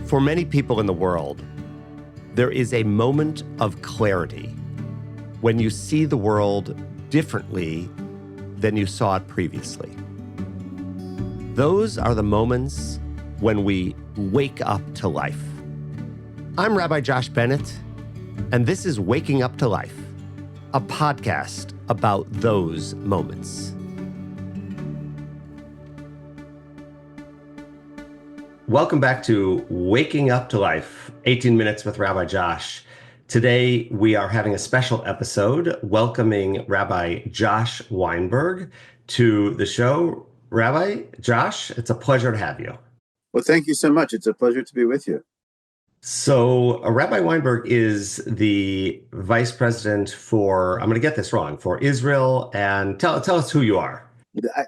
For many people in the world, there is a moment of clarity when you see the world differently than you saw it previously. Those are the moments when we wake up to life. I'm Rabbi Josh Bennett, and this is Waking Up to Life, a podcast about those moments. Welcome back to Waking Up to Life, 18 Minutes with Rabbi Josh. Today, we are having a special episode welcoming Rabbi Josh Weinberg to the show. Rabbi Josh, it's a pleasure to have you. Well, thank you so much. It's a pleasure to be with you. So Rabbi Weinberg is the Vice President for, I'm going to get this wrong, for Israel, and tell us who you are.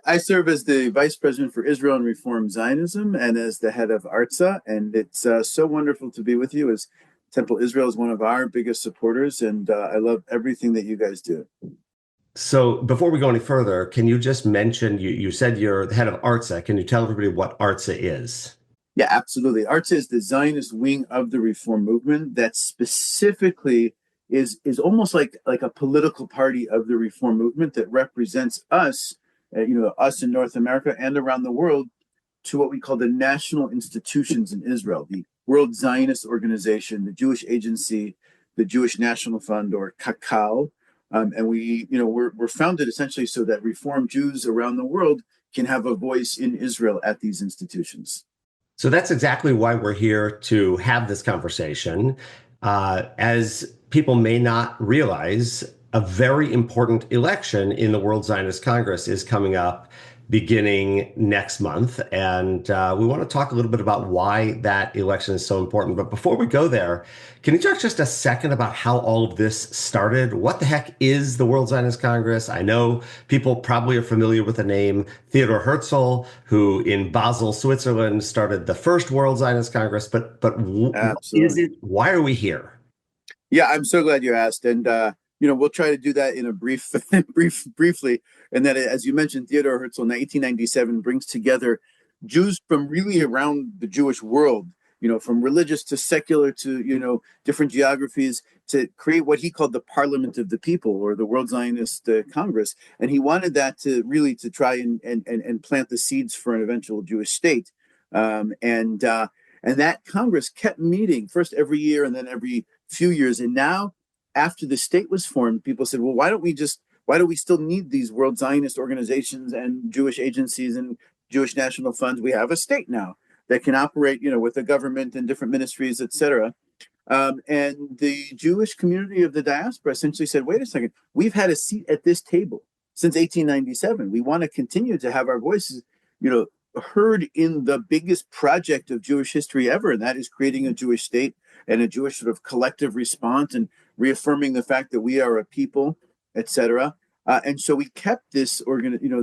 I serve as the Vice President for Israel and Reform Zionism and as the head of ARZA, and it's so wonderful to be with you, as Temple Israel is one of our biggest supporters, and I love everything that you guys do. So before we go any further, can you just mention, you said you're the head of ARZA. Can you tell everybody what ARZA is? Yeah, absolutely. ARZA is the Zionist wing of the Reform movement that specifically is almost like a political party of the Reform movement that represents us, us in North America and around the world, to what we call the national institutions in Israel, the World Zionist Organization, the Jewish Agency, the Jewish National Fund, or Kakao. And we're founded essentially so that Reform Jews around the world can have a voice in Israel at these institutions. So that's exactly why we're here to have this conversation. As people may not realize, a very important election in the World Zionist Congress is coming up beginning next month. And we want to talk a little bit about why that election is so important. But before we go there, can you talk just a second about how all of this started? What the heck is the World Zionist Congress? I know people probably are familiar with the name Theodor Herzl, who in Basel, Switzerland, started the first World Zionist Congress. But what is it? Why are we here? Yeah, I'm so glad you asked. And we'll try to do that in a briefly. And that, as you mentioned, Theodor Herzl in 1897 brings together Jews from really around the Jewish world, from religious to secular to, different geographies, to create what he called the Parliament of the People, or the World Zionist Congress. And he wanted that to try and plant the seeds for an eventual Jewish state. And that Congress kept meeting first every year and then every few years. And now, after the state was formed, people said, well, why do we still need these World Zionist organizations and Jewish agencies and Jewish national funds? We have a state now that can operate, with the government and different ministries, et cetera. And the Jewish community of the diaspora essentially said, wait a second, we've had a seat at this table since 1897. We want to continue to have our voices, heard in the biggest project of Jewish history ever, and that is creating a Jewish state and a Jewish sort of collective response and reaffirming the fact that we are a people, etc. And so we kept this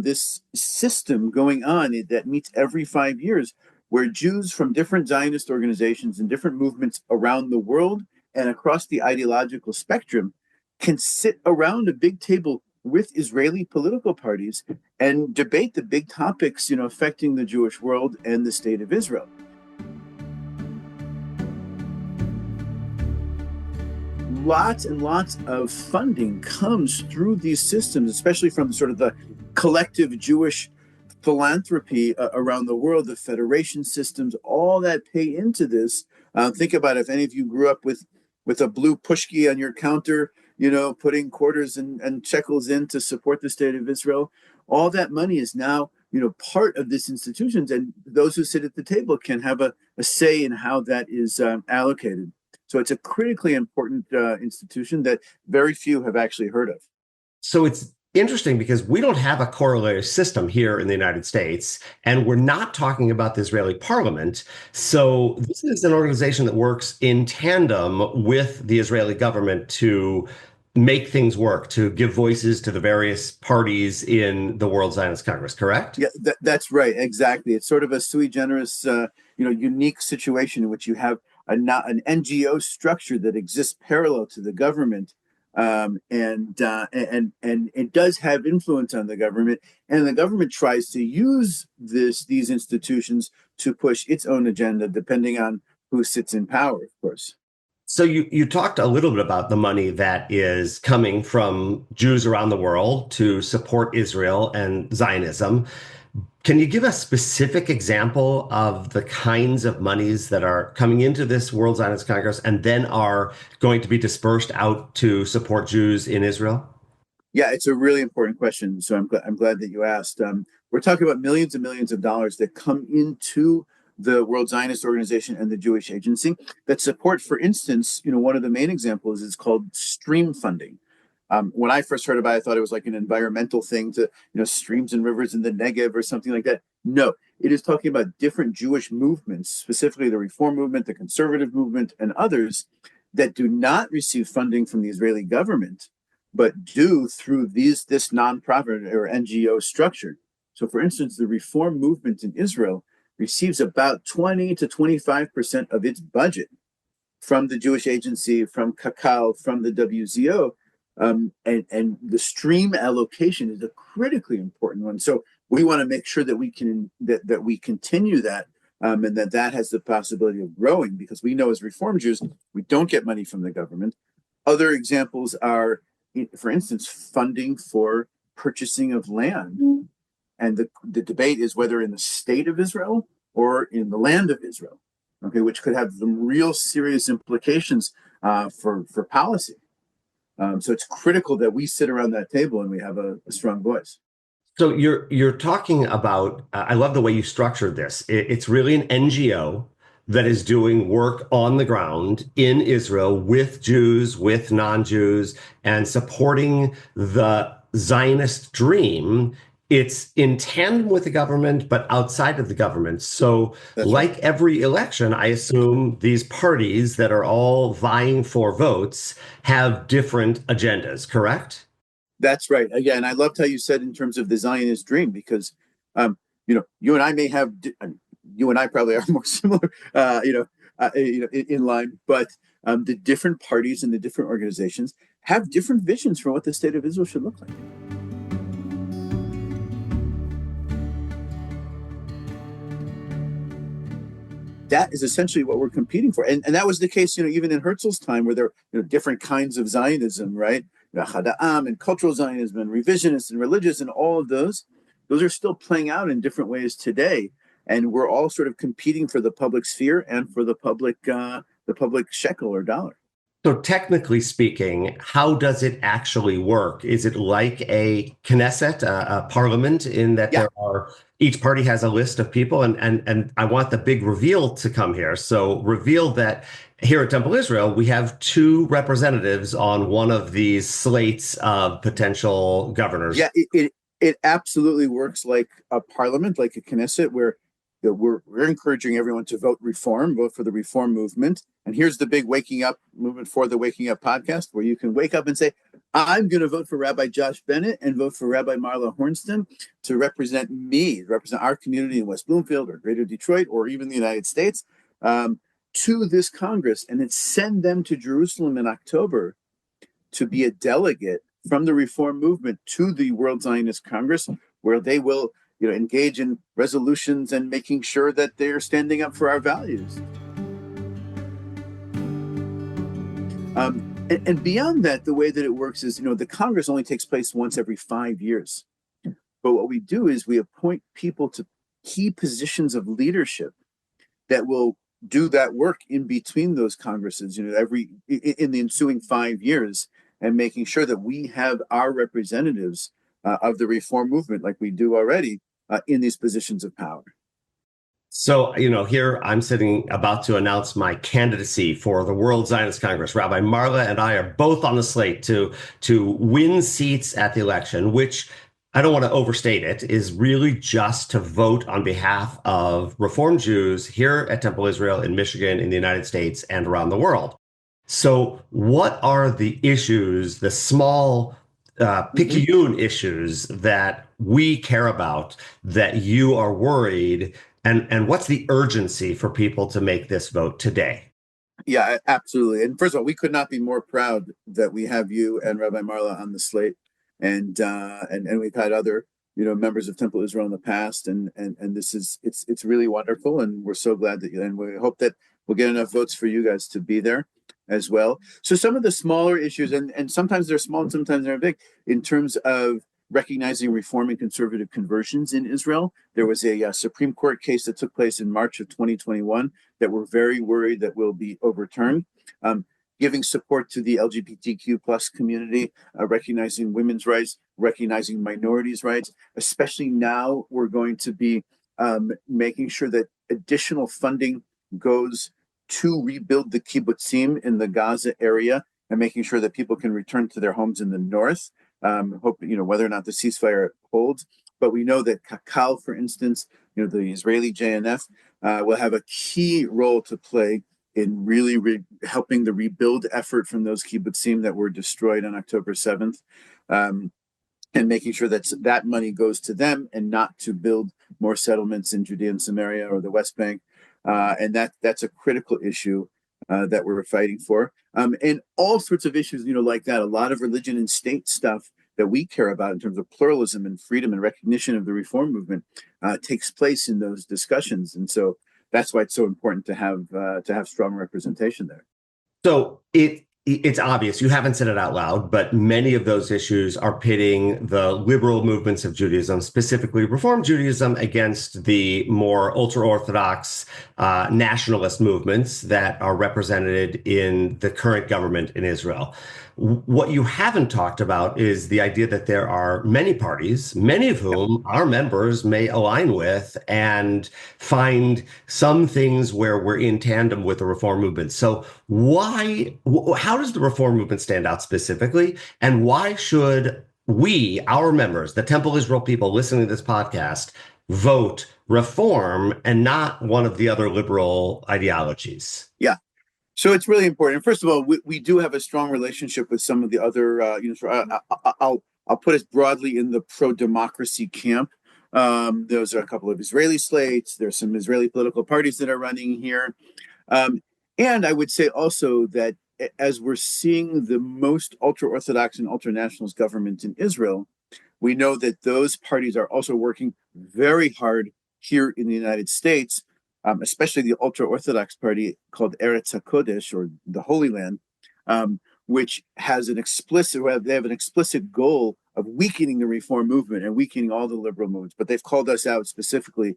this system going on that meets every 5 years, where Jews from different Zionist organizations and different movements around the world and across the ideological spectrum can sit around a big table with Israeli political parties and debate the big topics, affecting the Jewish world and the state of Israel. Lots and lots of funding comes through these systems, especially from sort of the collective Jewish philanthropy around the world, the federation systems, all that pay into this. Think about it, if any of you grew up with a blue pushki on your counter, putting quarters and shekels in to support the state of Israel, all that money is now, part of this institutions, and those who sit at the table can have a say in how that is allocated. So it's a critically important institution that very few have actually heard of. So it's interesting because we don't have a corollary system here in the United States, and we're not talking about the Israeli parliament. So this is an organization that works in tandem with the Israeli government to make things work, to give voices to the various parties in the World Zionist Congress, correct? Yeah, that's right. Exactly. It's sort of a sui generis, unique situation in which you have an NGO structure that exists parallel to the government. And it does have influence on the government, and the government tries to use these institutions to push its own agenda, depending on who sits in power, of course. So you talked a little bit about the money that is coming from Jews around the world to support Israel and Zionism. Can you give a specific example of the kinds of monies that are coming into this World Zionist Congress and then are going to be dispersed out to support Jews in Israel? Yeah, it's a really important question. So I'm glad that you asked. We're talking about millions and millions of dollars that come into the World Zionist Organization and the Jewish Agency that support, for instance, one of the main examples is called stream funding. When I first heard about it, I thought it was like an environmental thing to, streams and rivers in the Negev or something like that. No, it is talking about different Jewish movements, specifically the Reform movement, the Conservative movement, and others that do not receive funding from the Israeli government, but do through this nonprofit or NGO structure. So, for instance, the Reform movement in Israel receives about 20 to 25% of its budget from the Jewish Agency, from Kakal, from the WZO. And the stream allocation is a critically important one. So we want to make sure that we can that we continue that, and that has the possibility of growing, because we know as Reform Jews we don't get money from the government. Other examples are, for instance, funding for purchasing of land. Mm-hmm. And the debate is whether in the state of Israel or in the land of Israel, okay, which could have some real serious implications for policy. So it's critical that we sit around that table and we have a strong voice. So you're talking about, I love the way you structured this. It's really an NGO that is doing work on the ground in Israel with Jews, with non-Jews, and supporting the Zionist dream. It's in tandem with the government, but outside of the government. So like every election, I assume these parties that are all vying for votes have different agendas, correct? That's right. Again, I loved how you said in terms of the Zionist dream, because, you and I may have, you and I probably are more similar, in line, but the different parties and the different organizations have different visions for what the state of Israel should look like. That is essentially what we're competing for. And that was the case, even in Herzl's time, where there were different kinds of Zionism, right? Chada'am and cultural Zionism and revisionist and religious, and all of those are still playing out in different ways today. And we're all sort of competing for the public sphere and for the public shekel or dollar. So technically speaking, how does it actually work? Is it like a Knesset, a parliament, in that there are, each party has a list of people, and I want the big reveal to come here. So reveal that here at Temple Israel, we have two representatives on one of these slates of potential governors. Yeah, it absolutely works like a parliament, like a Knesset, where we're encouraging everyone to vote for the Reform movement. And here's the big waking up movement for the Waking Up podcast, where you can wake up and say, I'm going to vote for Rabbi Josh Bennett and vote for Rabbi Marla Hornston to represent me, represent our community in West Bloomfield or Greater Detroit or even the United States, to this Congress, and then send them to Jerusalem in October to be a delegate from the Reform movement to the World Zionist Congress, where they will engage in resolutions and making sure that they're standing up for our values. And beyond that, the way that it works is, the Congress only takes place once every 5 years. But what we do is we appoint people to key positions of leadership that will do that work in between those Congresses, in the ensuing 5 years, and making sure that we have our representatives of the Reform movement, like we do already, in these positions of power. So, here I'm sitting about to announce my candidacy for the World Zionist Congress. Rabbi Marla and I are both on the slate to win seats at the election, which, I don't want to overstate it, is really just to vote on behalf of Reform Jews here at Temple Israel, in Michigan, in the United States, and around the world. So what are the issues, the small picayune issues that we care about, that you are worried, and what's the urgency for people to make this vote today? Yeah, absolutely. And first of all, we could not be more proud that we have you and Rabbi Marla on the slate, and we've had other members of Temple Israel in the past, and this is it's really wonderful, and we're so glad that and we hope that we'll get enough votes for you guys to be there as well. So some of the smaller issues, and sometimes they're small and sometimes they're big, in terms of recognizing reform and conservative conversions in Israel. There was a Supreme Court case that took place in March of 2021 that we're very worried that will be overturned. Giving support to the LGBTQ plus community, recognizing women's rights, recognizing minorities' rights. Especially now, we're going to be making sure that additional funding goes to rebuild the kibbutzim in the Gaza area and making sure that people can return to their homes in the north. Hope, whether or not the ceasefire holds. But we know that Kakal, for instance, the Israeli JNF, will have a key role to play in really helping the rebuild effort from those kibbutzim that were destroyed on October 7th, and making sure that money goes to them and not to build more settlements in Judea and Samaria or the West Bank. And that's a critical issue that we're fighting for. And all sorts of issues, like that. A lot of religion and state stuff that we care about in terms of pluralism and freedom and recognition of the reform movement takes place in those discussions. And so that's why it's so important to have strong representation there. So it's obvious, you haven't said it out loud, but many of those issues are pitting the liberal movements of Judaism, specifically Reform Judaism, against the more ultra-Orthodox nationalist movements that are represented in the current government in Israel. What you haven't talked about is the idea that there are many parties, many of whom our members may align with and find some things where we're in tandem with the reform movement. So how does the reform movement stand out specifically? And why should we, our members, the Temple Israel people listening to this podcast, vote reform and not one of the other liberal ideologies? Yeah. So it's really important. First of all, we do have a strong relationship with some of the other, I'll put us broadly in the pro-democracy camp. Those are a couple of Israeli slates. There's some Israeli political parties that are running here. And I would say also that as we're seeing the most ultra-Orthodox and ultra-nationalist government in Israel, we know that those parties are also working very hard here in the United States, especially the ultra-Orthodox party called Eretz HaKodesh, or the Holy Land, which has an explicit goal of weakening the reform movement and weakening all the liberal movements. But they've called us out specifically,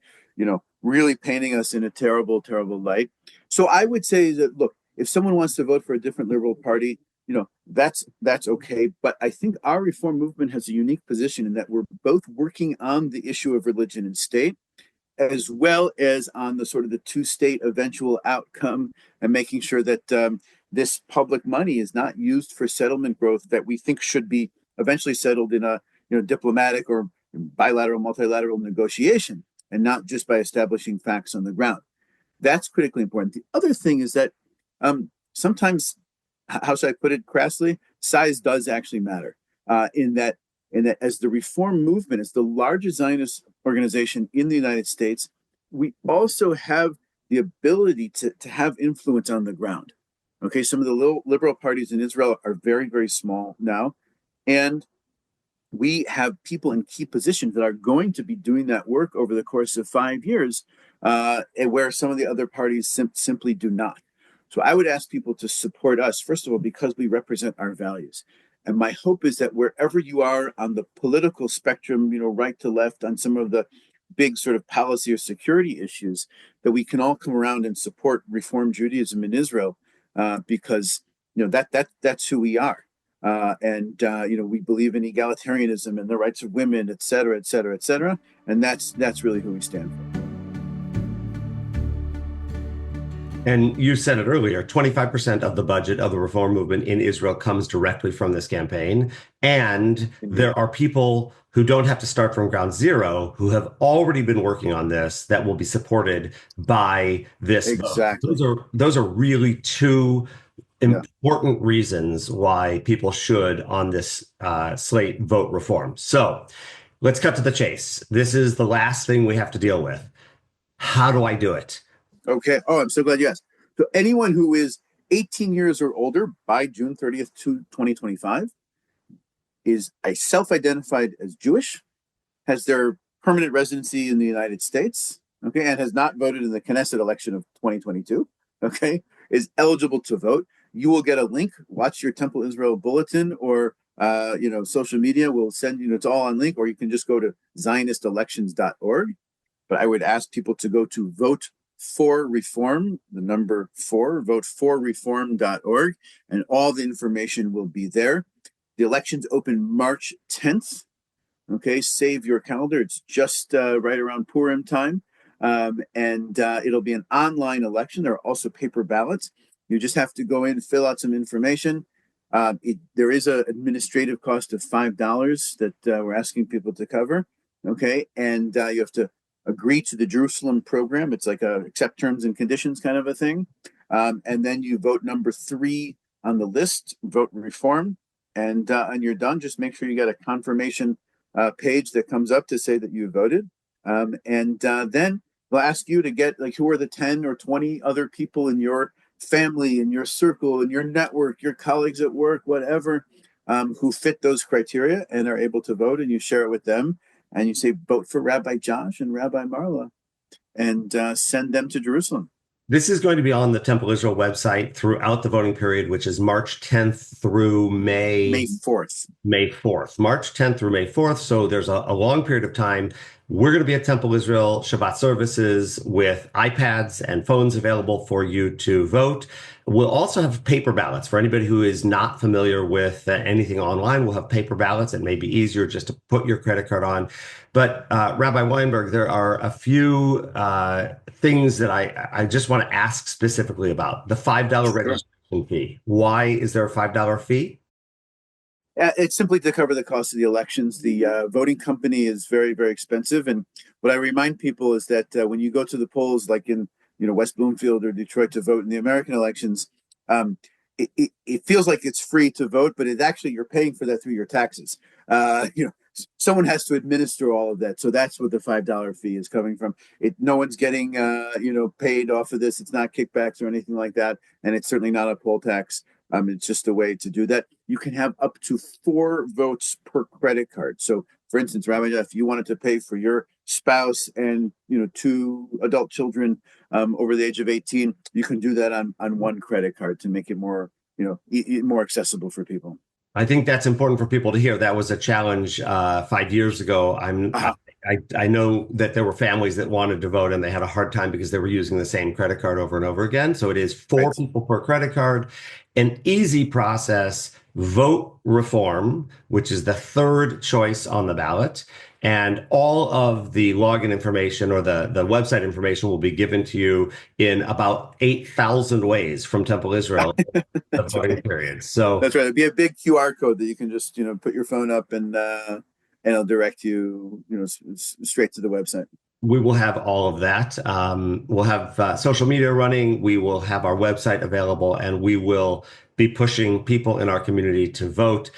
really painting us in a terrible, terrible light. So I would say that, look, if someone wants to vote for a different liberal party, that's okay. But I think our reform movement has a unique position in that we're both working on the issue of religion and state, as well as on the sort of the two-state eventual outcome, and making sure that this public money is not used for settlement growth that we think should be eventually settled in a diplomatic or bilateral, multilateral negotiation, and not just by establishing facts on the ground. That's critically important. The other thing is that sometimes, how should I put it crassly, size does actually matter. In that as the reform movement, as the largest Zionist organization in the United States, we also have the ability to have influence on the ground. Okay, some of the liberal parties in Israel are very, very small now. And we have people in key positions that are going to be doing that work over the course of 5 years, where some of the other parties simply do not. So I would ask people to support us, first of all, because we represent our values. And my hope is that wherever you are on the political spectrum, right to left, on some of the big sort of policy or security issues, that we can all come around and support Reform Judaism in Israel, because that's who we are. And we believe in egalitarianism and the rights of women, et cetera, et cetera, et cetera. And that's really who we stand for. And you said it earlier, 25% of the budget of the reform movement in Israel comes directly from this campaign. And there are people who don't have to start from ground zero, who have already been working on this, that will be supported by this Exactly. vote. Those are really two important reasons why people should, on this slate, vote reform. So let's cut to the chase. This is the last thing we have to deal with. How do I do it? Okay. Oh, I'm so glad you asked. So anyone who is 18 years or older by June 30th, 2025 is self-identified as Jewish, has their permanent residency in the United States, okay, and has not voted in the Knesset election of 2022, okay, is eligible to vote. You will get a link. Watch your Temple Israel bulletin or social media will send you. It's all on link, or you can just go to zionistelections.org. But I would ask people to go to Vote for Reform, the number 4, voteforreform.org, and all the information will be there. The elections open March 10th. Okay, save your calendar. It's just right around Purim time. And it'll be an online election. There are also paper ballots. You just have to go in, fill out some information. There is an administrative cost of $5 that we're asking people to cover. Okay, and you have to agree to the Jerusalem program. It's like a accept terms and conditions kind of a thing. And then you vote number 3 on the list, vote reform, and you're done. Just make sure you get a confirmation page that comes up to say that you voted. And then they'll ask you to get, like, who are the 10 or 20 other people in your family, in your circle, in your network, your colleagues at work, whatever, who fit those criteria and are able to vote, and you share it with them. And you say, vote for Rabbi Josh and Rabbi Marla, and send them to Jerusalem. This is going to be on the Temple Israel website throughout the voting period, which is March 10th through May 4th. May 4th, March 10th through May 4th. So there's a long period of time. We're going to be at Temple Israel Shabbat services with iPads and phones available for you to vote. We'll also have paper ballots for anybody who is not familiar with anything online. We'll have paper ballots. It may be easier just to put your credit card on. But Rabbi Weinberg, there are a few things that I just want to ask specifically about. The $5 registration fee. Why is there a $5 fee? It's simply to cover the cost of the elections. The voting company is very, very expensive. And what I remind people is that when you go to the polls, like in West Bloomfield or Detroit, to vote in the American elections, it feels like it's free to vote, but it actually, you're paying for that through your taxes. Someone has to administer all of that. So that's what the $5 fee is coming from. No one's getting paid off of this. It's not kickbacks or anything like that. And it's certainly not a poll tax. It's just a way to do that. You can have up to 4 votes per credit card. So, for instance, Rabbi, if you wanted to pay for your spouse and 2 adult children over the age of 18, you can do that on one credit card to make it more more accessible for people. I think that's important for people to hear. That was a challenge 5 years ago. I know that there were families that wanted to vote and they had a hard time because they were using the same credit card over and over again. So it is 4 people per credit card, an easy process. Vote reform, which is the 3rd choice on the ballot. And all of the login information or the website information will be given to you in about 8,000 ways from Temple Israel. The voting period. So that's right. It'd be a big QR code that you can just put your phone up and it'll direct you straight to the website. We will have all of that. We'll have social media running. We will have our website available, and we will be pushing people in our community to vote,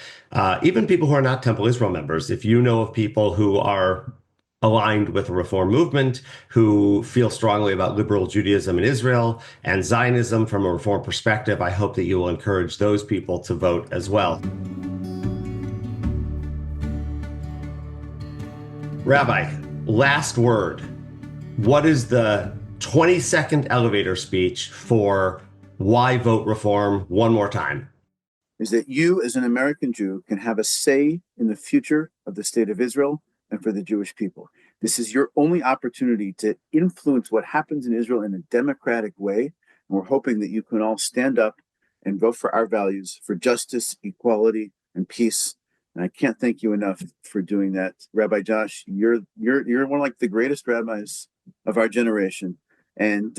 even people who are not Temple Israel members. If you know of people who are aligned with the reform movement, who feel strongly about liberal Judaism in Israel and Zionism from a reform perspective, I hope that you will encourage those people to vote as well. Rabbi, last word. What is the 20-second elevator speech for why vote reform one more time? Is that you, as an American Jew, can have a say in the future of the state of Israel and for the Jewish people. This is your only opportunity to influence what happens in Israel in a democratic way. And we're hoping that you can all stand up and vote for our values, for justice, equality, and peace. And I can't thank you enough for doing that. Rabbi Josh, you're one of the greatest rabbis of our generation. And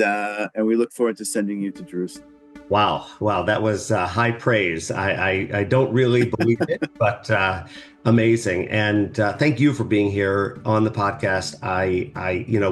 we look forward to sending you to Jerusalem. Wow, that was high praise. I don't really believe it, but amazing. And thank you for being here on the podcast.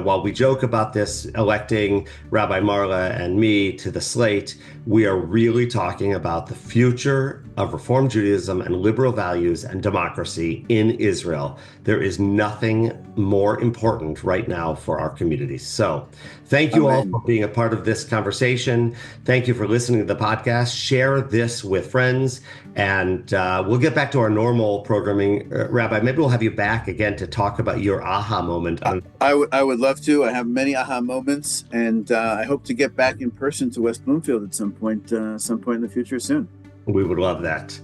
While we joke about this electing Rabbi Marla and me to the slate, we are really talking about the future of Reform Judaism and liberal values and democracy in Israel. There is nothing more important right now for our communities. So thank you all for being a part of this conversation. Thank you for listening to the podcast. Share this with friends, and we'll get back to our normal programming affirming. Rabbi, maybe we'll have you back again to talk about your aha moment. I would love to. I have many aha moments, and I hope to get back in person to West Bloomfield at some point in the future soon. We would love that.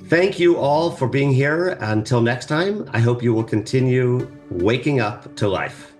Thank you all for being here. Until next time, I hope you will continue waking up to life.